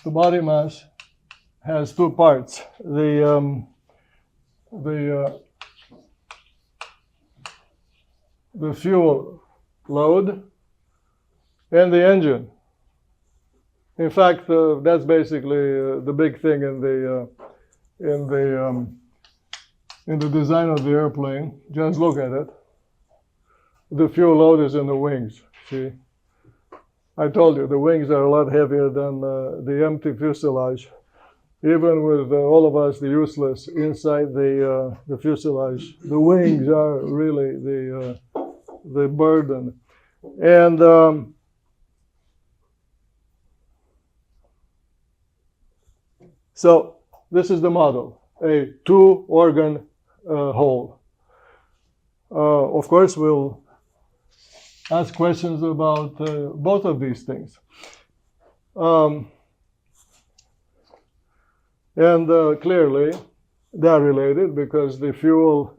the body mass has two parts. The fuel load and the engine. In fact, that's basically the big thing in the design of the airplane. Just look at it. The fuel load is in the wings. See, I told you the wings are a lot heavier than the empty fuselage. Even with all of us, the useless, inside the fuselage, the wings are really the burden. And so this is the model, a two-organ whole. Of course, we'll ask questions about both of these things. Clearly, they're related because the fuel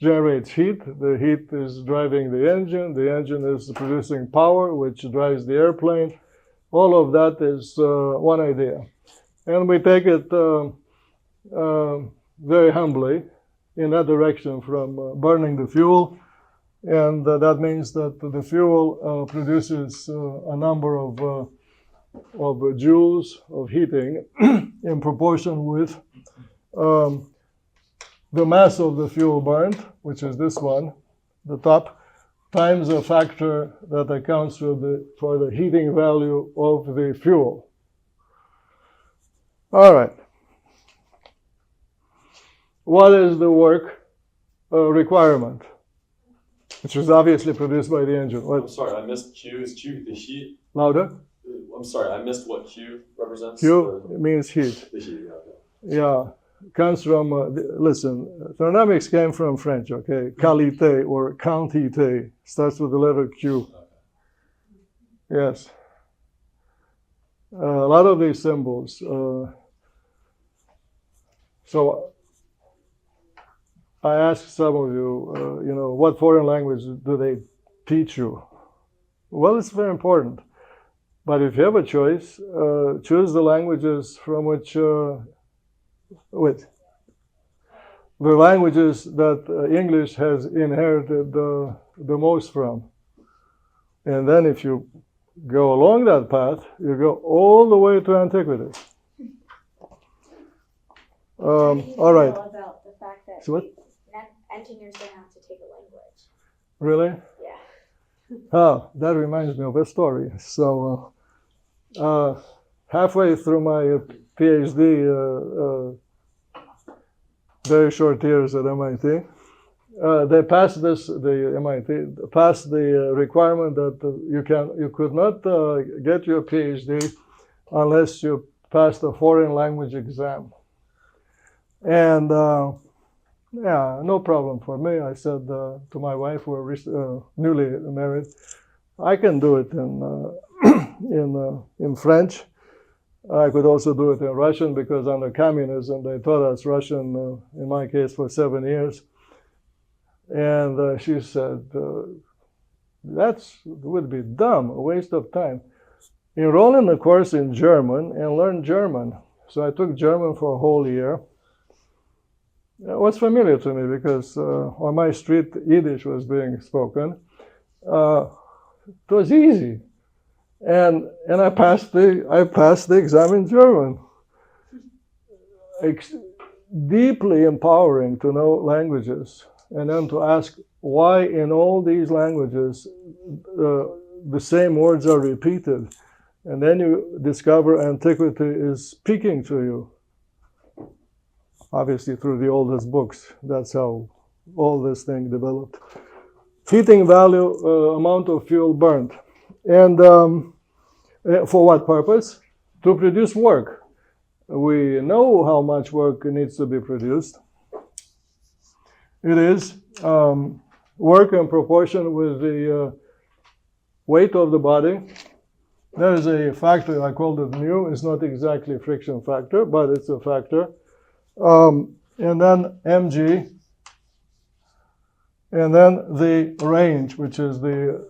generates heat. The heat is driving the engine is producing power, which drives the airplane. All of that is one idea. And we take it very humbly in that direction from burning the fuel. And that means that the fuel produces a number of joules of heating in proportion with the mass of the fuel burned, which is this one, the top, times a factor that accounts for the heating value of the fuel. All right. What is the work requirement? Which is obviously produced by the engine. What? I'm sorry, I missed Q. Is Q the heat? Louder? I'm sorry, I missed what Q represents. Q means heat. The heat, yeah. Comes from, listen, thermodynamics came from French, okay? Qualité or quantité starts with the letter Q. Yes. A lot of these symbols. So I asked some of you, what foreign language do they teach you? Well, it's very important. But if you have a choice, choose the languages from which, the languages that English has inherited the most from. And then if you go along that path, you go all the way to antiquity. All right. About the fact that so what? Engineers don't have to take a language. Really? Yeah. Oh, that reminds me of a story. So halfway through my PhD, very short years at MIT, they passed MIT passed the requirement that you could not get your PhD unless you passed a foreign language exam. And yeah, no problem for me. I said to my wife, who were newly married, I can do it in French. I could also do it in Russian because under communism they taught us Russian, in my case, for 7 years. And she said, that would be dumb, a waste of time. Enroll in the course in German and learn German. So I took German for a whole year. It was familiar to me because on my street Yiddish was being spoken. It was easy. And I passed the exam in German. Deeply empowering to know languages and then to ask why in all these languages the same words are repeated. And then you discover antiquity is speaking to you. Obviously through the oldest books. That's how all this thing developed. Heating value, amount of fuel burnt. And for what purpose? To produce work. We know how much work needs to be produced. It is work in proportion with the weight of the body. There is a factor, I called it mu. It's not exactly friction factor, but it's a factor. And then mg. And then the range, which is the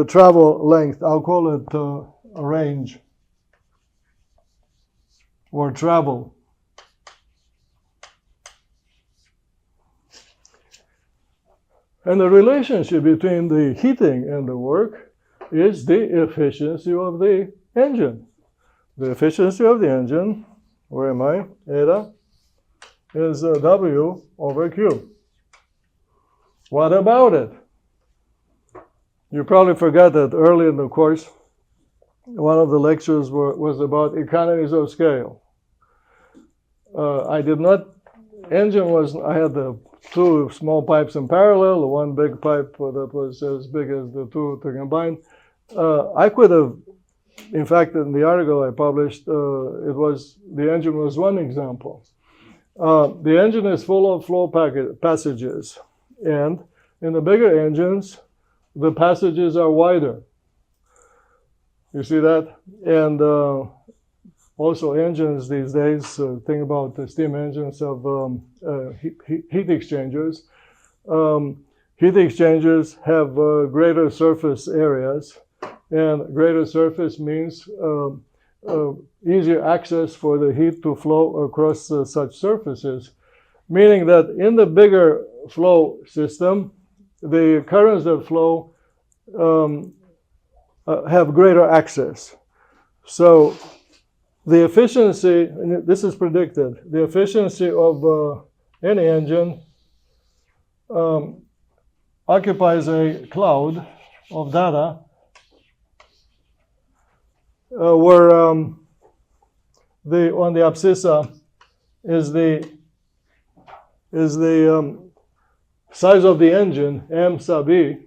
travel length. I'll call it a range. or travel. And the relationship between the heating and the work is the efficiency of the engine. The efficiency of the engine, where am I? Eta, is W over Q. What about it? You probably forgot that early in the course, one of the lectures was about economies of scale. I had the two small pipes in parallel, one big pipe that was as big as the two to combine. I could have, in fact, in the article I published, the engine was one example. The engine is full of flow passages, and in the bigger engines, the passages are wider. You see that? And also engines these days, think about the steam engines of heat exchangers. Heat exchangers have greater surface areas, and greater surface means easier access for the heat to flow across such surfaces, meaning that in the bigger flow system, the currents that flow have greater access. So the efficiency, and this is predicted, the efficiency of any engine occupies a cloud of data where on the abscissa is the size of the engine, M sub E,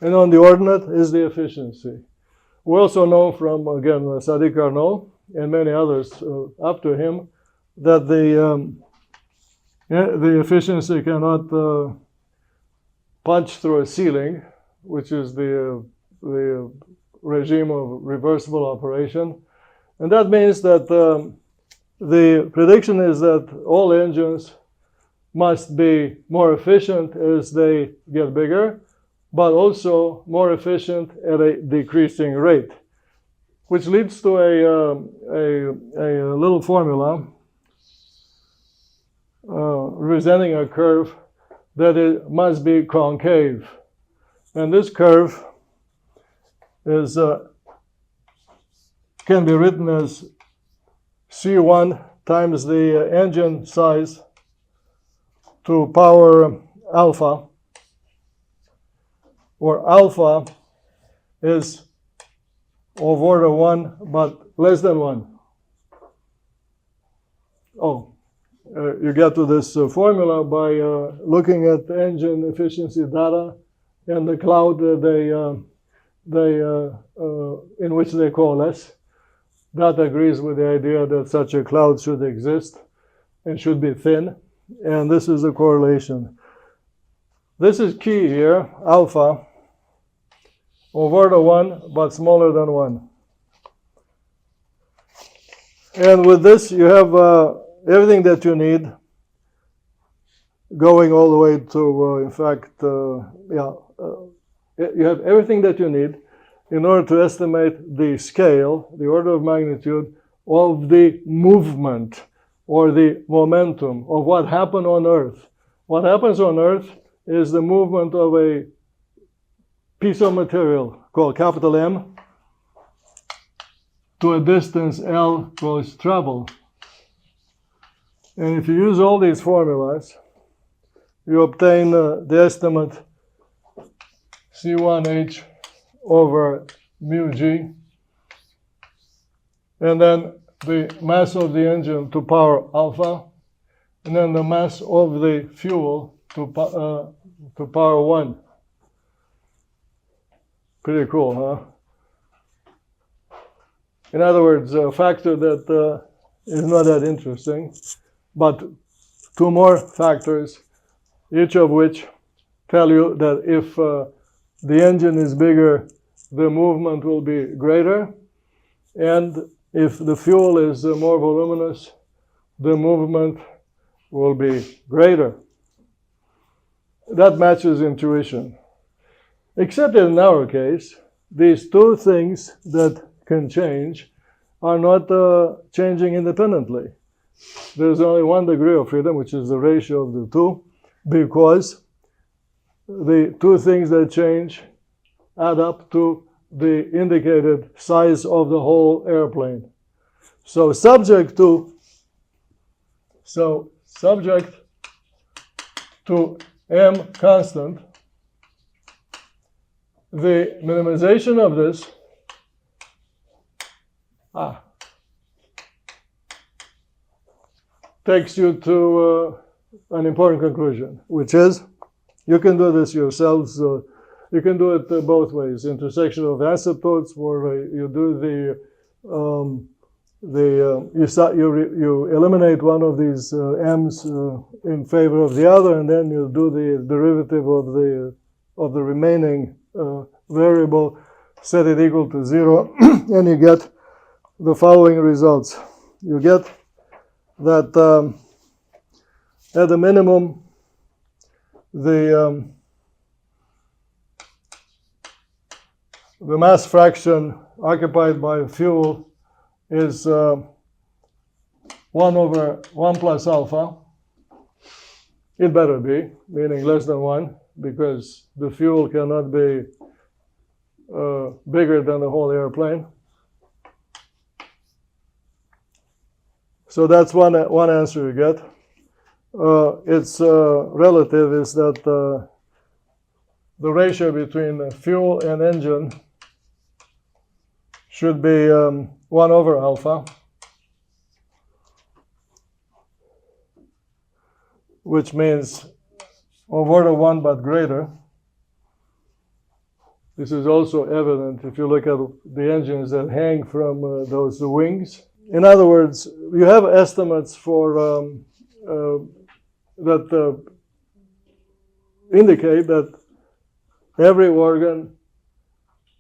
and on the ordinate is the efficiency. We also know from, again, Sadiq Carnot and many others up to him that the efficiency cannot punch through a ceiling, which is the regime of reversible operation. And that means that the prediction is that all engines must be more efficient as they get bigger, but also more efficient at a decreasing rate, which leads to a little formula representing a curve that it must be concave. And this curve is can be written as C1 times the engine size to power alpha, where alpha is of order 1 but less than 1. You get to this formula by looking at the engine efficiency data and the cloud in which they coalesce. That agrees with the idea that such a cloud should exist and should be thin, and this is a correlation. This is key here, alpha, of order 1 but smaller than 1. And with this you have everything that you need going all the way to, in fact, you have everything that you need in order to estimate the scale, the order of magnitude of the movement or the momentum of what happened on Earth. What happens on Earth is the movement of a piece of material called capital M to a distance L called travel. And if you use all these formulas, you obtain the estimate C1H over mu G, and then the mass of the engine to power alpha, and then the mass of the fuel to power 1. Pretty cool, huh? In other words, a factor that is not that interesting, but two more factors, each of which tell you that if the engine is bigger, the movement will be greater, and if the fuel is more voluminous, the movement will be greater. That matches intuition. Except in our case, these two things that can change are not changing independently. There's only 1 degree of freedom, which is the ratio of the two, because the two things that change add up to the indicated size of the whole airplane. So subject to m constant, the minimization of this takes you to an important conclusion, which is, you can do this yourselves. You can do it both ways. Intersection of asymptotes, where you do you eliminate one of these m's in favor of the other, and then you do the derivative of the remaining variable, set it equal to 0, and you get the following results. You get that at the minimum, the mass fraction occupied by fuel is 1 over 1 plus alpha. It better be, meaning less than 1, because the fuel cannot be bigger than the whole airplane. So that's one answer you get. Its relative is that the ratio between fuel and engine should be 1 over alpha, which means of order 1 but greater. This is also evident if you look at the engines that hang from those wings. In other words, you have estimates for that indicate that every organ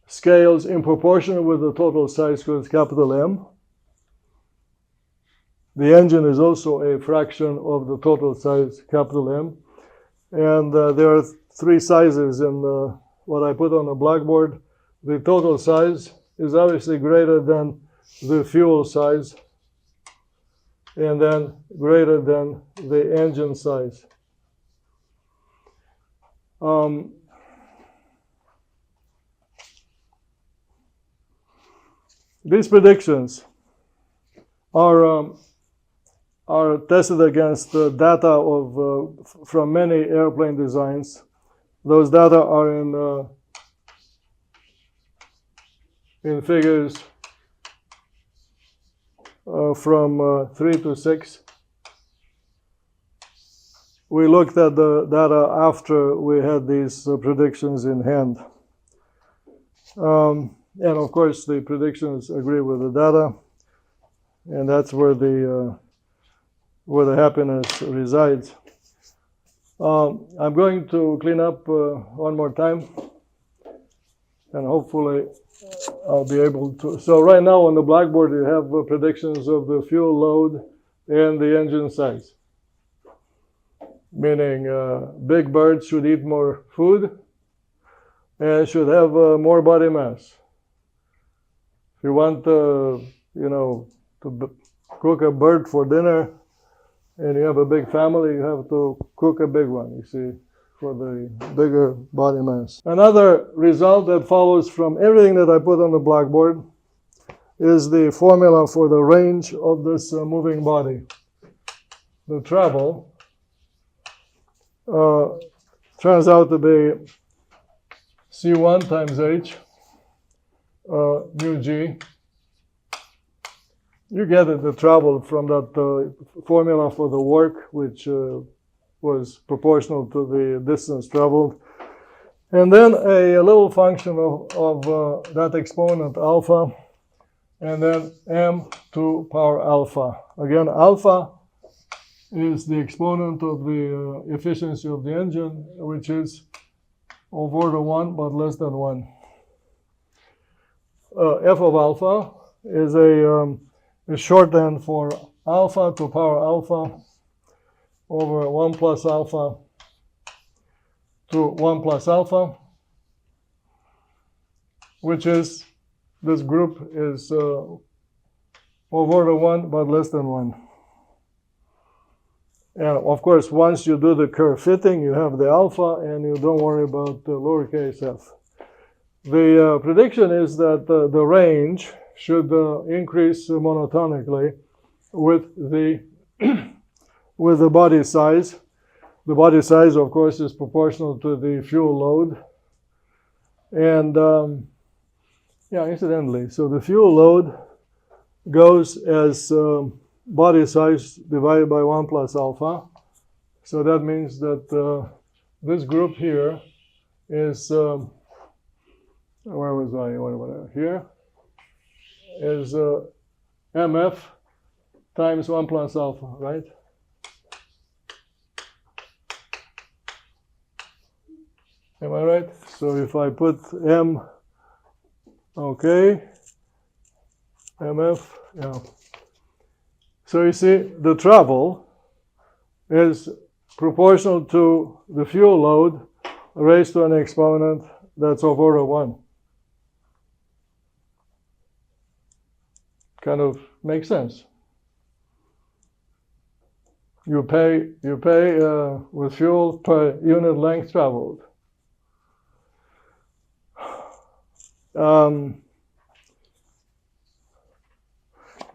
scales in proportion with the total size, because it's capital M. The engine is also a fraction of the total size, capital M. And there are 3 sizes in what I put on the blackboard. The total size is obviously greater than the fuel size, and then greater than the engine size. These predictions are tested against data of from many airplane designs. Those data are in figures from 3 to 6. We looked at the data after we had these predictions in hand. And of course, the predictions agree with the data, and that's where the happiness resides. I'm going to clean up one more time, and hopefully I'll be able to. So right now on the blackboard, you have predictions of the fuel load and the engine size, meaning big birds should eat more food and should have more body mass. If you want, to cook a bird for dinner, and you have a big family, you have to cook a big one, you see, for the bigger body mass. Another result that follows from everything that I put on the blackboard is the formula for the range of this moving body. The travel turns out to be C1 times H mu G. You get it, the travel from that formula for the work, which was proportional to the distance traveled. And then a little function of that exponent alpha, and then m to power alpha. Again, alpha is the exponent of the efficiency of the engine, which is of order 1 but less than 1. F of alpha is a shorthand for alpha to power alpha over 1 plus alpha to 1 plus alpha, which is, this group is over 1, but less than 1. And of course, once you do the curve fitting, you have the alpha, and you don't worry about the lowercase f. The prediction is that the range should increase monotonically with the with the body size. The body size, of course, is proportional to the fuel load. And yeah, incidentally, so the fuel load goes as body size divided by 1 plus alpha. So that means that this group here is, where was I? Here is mf times 1 plus alpha, right? Am I right? So if I put m, okay, mf, yeah. So you see, the travel is proportional to the fuel load raised to an exponent that's of order 1. Kind of makes sense. You pay with fuel per unit length traveled.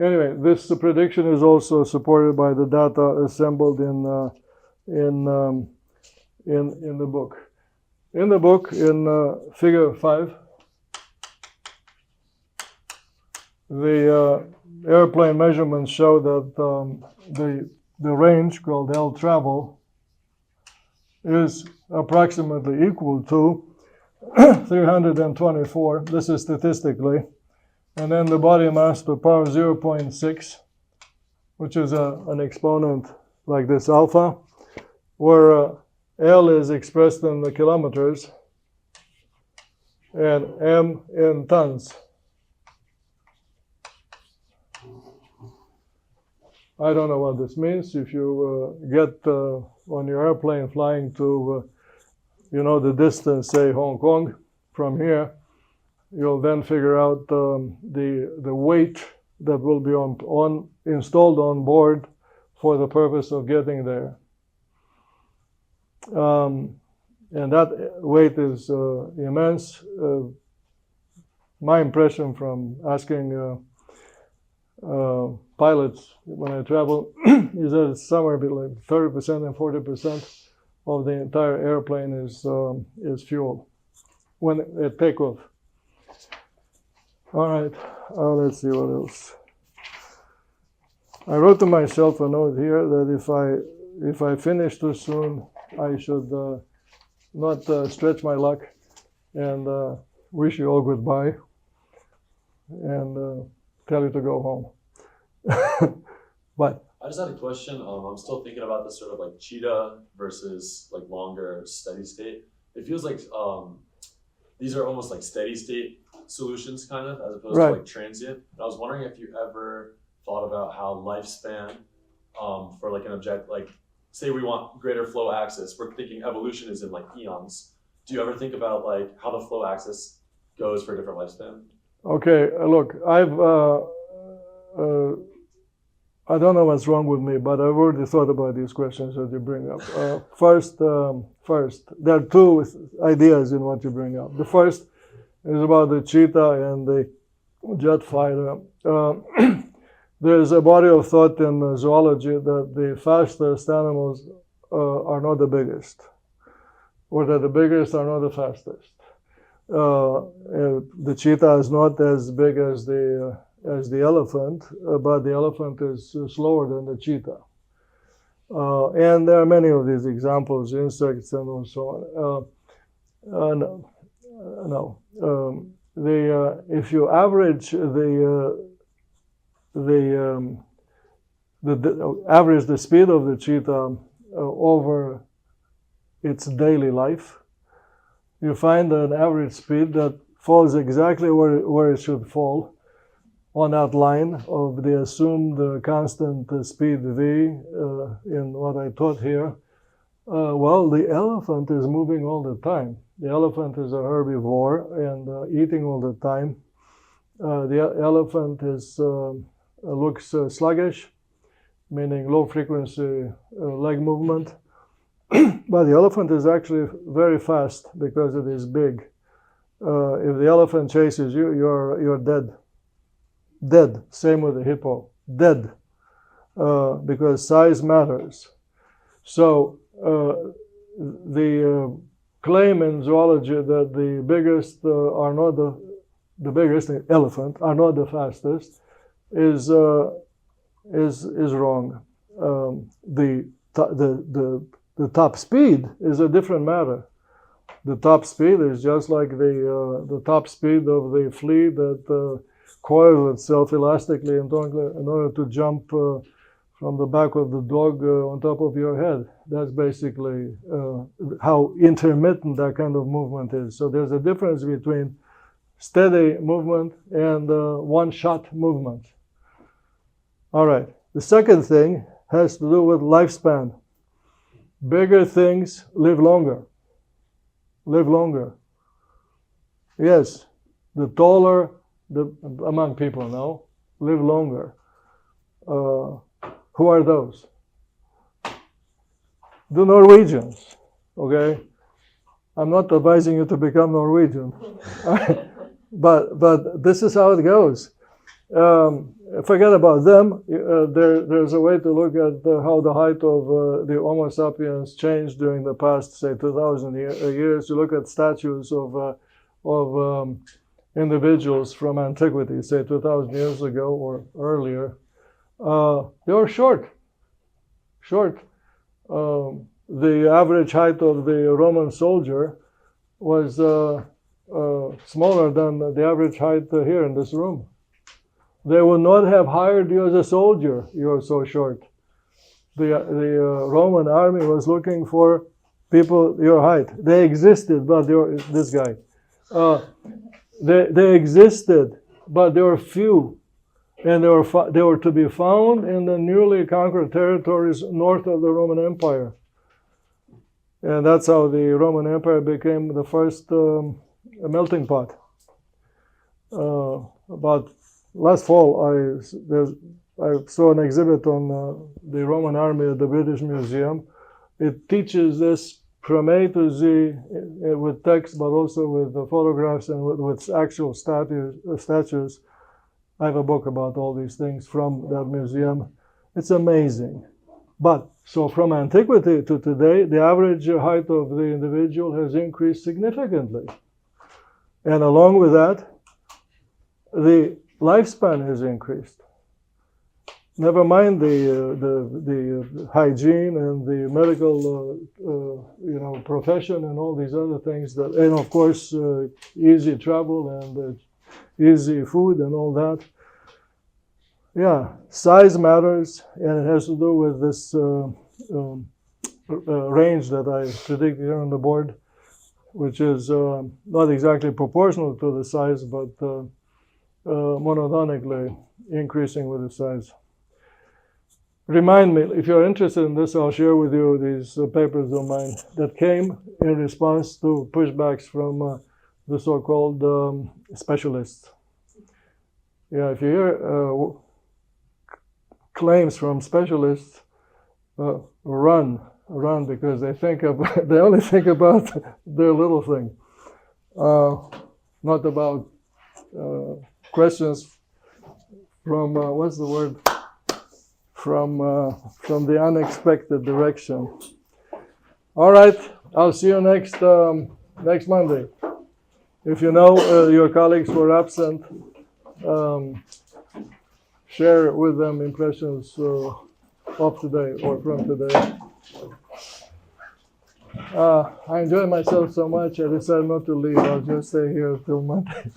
Anyway, this prediction is also supported by the data assembled in the book. In the book, in Figure 5, the airplane measurements show that the range called L travel is approximately equal to 324. This is statistically. And then the body mass to the power 0.6, which is an exponent like this alpha, where L is expressed in the kilometers and M in tons. I don't know what this means. If you get on your airplane flying to, the distance, say Hong Kong from here, you'll then figure out the weight that will be installed on board for the purpose of getting there. And that weight is immense. My impression from asking pilots when I travel is that it's somewhere between 30% and 40% of the entire airplane is fuel when at takeoff. All right, let's see what else. I wrote to myself a note here that if I finish too soon, I should not stretch my luck and wish you all goodbye and tell you to go home. But I just had a question. I'm still thinking about this sort of like cheetah versus like longer steady state. It feels like these are almost like steady state solutions kind of, as opposed to like transient. And I was wondering if you ever thought about how lifespan for like an object, like say we want greater flow axis, we're thinking evolution is in like eons. Do you ever think about like how the flow axis goes for different lifespan? Okay, look, I don't know what's wrong with me, but I've already thought about these questions that you bring up. First, there are two ideas in what you bring up. The first is about the cheetah and the jet fighter. There's a body of thought in zoology that the fastest animals are not the biggest, or that the biggest are not the fastest. The cheetah is not as big as the elephant, but the elephant is slower than the cheetah. And there are many of these examples, insects and so on. If you average average the speed of the cheetah over its daily life, you find an average speed that falls exactly where it should fall on that line of the assumed constant speed v in what I taught here. Well, the elephant is moving all the time. The elephant is a herbivore and eating all the time. The elephant is looks sluggish, meaning low frequency leg movement. But the elephant is actually very fast because it is big. If the elephant chases you, you're dead. Dead. Same with the hippo. Dead. Because size matters. So the claim in zoology that the biggest are not the biggest, the elephant, are not the fastest is wrong. The top speed is a different matter. The top speed is just like the top speed of the flea that coils itself elastically in order to jump from the back of the dog on top of your head. That's basically how intermittent that kind of movement is. So there's a difference between steady movement and one-shot movement. All right. The second thing has to do with lifespan. Bigger things live longer. Live longer. Yes, the taller, among people now, live longer. Who are those? The Norwegians, okay? I'm not advising you to become Norwegian, but this is how it goes. Forget about them. There's a way to look at how the height of the Homo sapiens changed during the past, say, 2,000 years. You look at statues of individuals from antiquity, say 2,000 years ago or earlier. They were short. The average height of the Roman soldier was smaller than the average height here in this room. They would not have hired you as a soldier. You are so short. The Roman army was looking for people your height. They existed, but this guy. They existed, but they were few. And they were to be found in the newly conquered territories north of the Roman Empire. And that's how the Roman Empire became the first melting pot. About last fall, I saw an exhibit on the Roman army at the British Museum. It teaches this from A to Z with text, but also with the photographs and with actual statues. I have a book about all these things from that museum. It's amazing. But so from antiquity to today, the average height of the individual has increased significantly. And along with that, the lifespan has increased. Never mind the hygiene and the medical profession and all these other things that, and of course easy travel and easy food and all that. Yeah, size matters, and it has to do with this range that I predict here on the board, which is not exactly proportional to the size, but monotonically increasing with the size. Remind me, if you're interested in this, I'll share with you these papers of mine that came in response to pushbacks from the so-called specialists. Yeah, if you hear claims from specialists, run because they only think about their little thing, not about questions from what's the word? From the unexpected direction. All right, I'll see you next Monday. If you know your colleagues were absent, share with them impressions of today or from today. I enjoy myself so much, I decided not to leave. I'll just stay here till Monday.